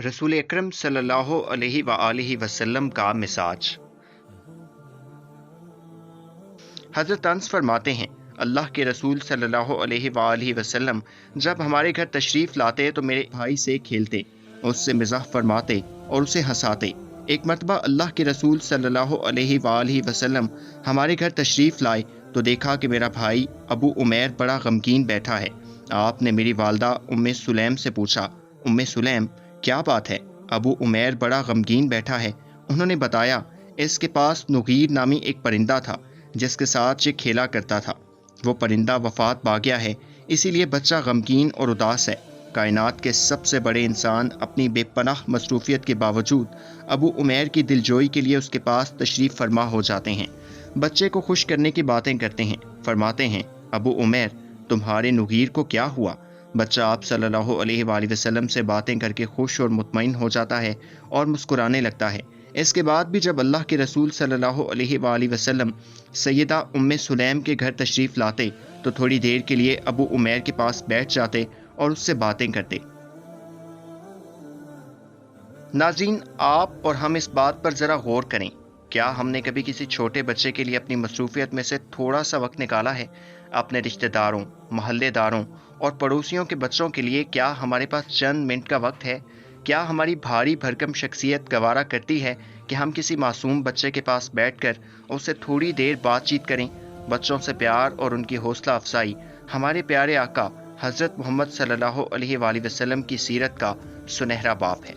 रसूल अकरम सल्लल्लाहु अलैहि वआलिहि वसल्लम का मिजाज। हज़रत अनस फरमाते हैं, अल्लाह के रसूल सल्लल्लाहु अलैहि वआलिहि वसल्लम जब हमारे घर तशरीफ़ लाते तो मेरे भाई से खेलते, उससे मिज़ाह फरमाते और उसे हंसाते। एक मरतबा अल्लाह के रसूल सल्लल्लाहु अलैहि वआलिहि वसल्लम हमारे घर तशरीफ़ लाए तो देखा कि मेरा भाई अबू उमैर बड़ा गमगीन बैठा है। आपने मेरी वालदा उम्मे सुलैम से पूछा, उम्मे सुलैम क्या बात है? अबू उमैर बड़ा गमगीन बैठा है। उन्होंने बताया, इसके पास नुगीर नामी एक परिंदा था जिसके साथ ये खेला करता था। वो परिंदा वफात पा गया है, इसीलिए बच्चा गमगीन और उदास है। कायनात के सबसे बड़े इंसान अपनी बेपनाह मसरूफियत के बावजूद अबू उमैर की दिलजोई के लिए उसके पास तशरीफ़ फरमा हो जाते हैं। बच्चे को खुश करने की बातें करते हैं। फरमाते हैं, अबू उमैर तुम्हारे नुगीर को क्या हुआ? बच्चा आप सल्लल्लाहु अलैहि वसल्लम से बातें करके खुश और मुतमईन हो जाता है और मुस्कुराने लगता है। इसके बाद भी जब अल्लाह के रसूल सल्लल्लाहु अलैहि वसल्लम सैयदा उम्मे सुलैम के घर तशरीफ़ लाते तो थोड़ी देर के लिए अबू उमैर के पास बैठ जाते और उससे बातें करते। नाज़रीन, आप और हम इस बात पर ज़रा गौर करें, क्या हमने कभी किसी छोटे बच्चे के लिए अपनी मसरूफियत में से थोड़ा सा वक्त निकाला है? अपने रिश्तेदारों, मोहल्लेदारों और पड़ोसियों के बच्चों के लिए क्या हमारे पास चंद मिनट का वक्त है? क्या हमारी भारी भरकम शख्सियत गवारा करती है कि हम किसी मासूम बच्चे के पास बैठकर उससे थोड़ी देर बातचीत करें? बच्चों से प्यार और उनकी हौसला अफजाई हमारे प्यारे आका हज़रत मोहम्मद सल्लल्लाहु अलैहि वसल्लम की सीरत का सुनहरा बाब है।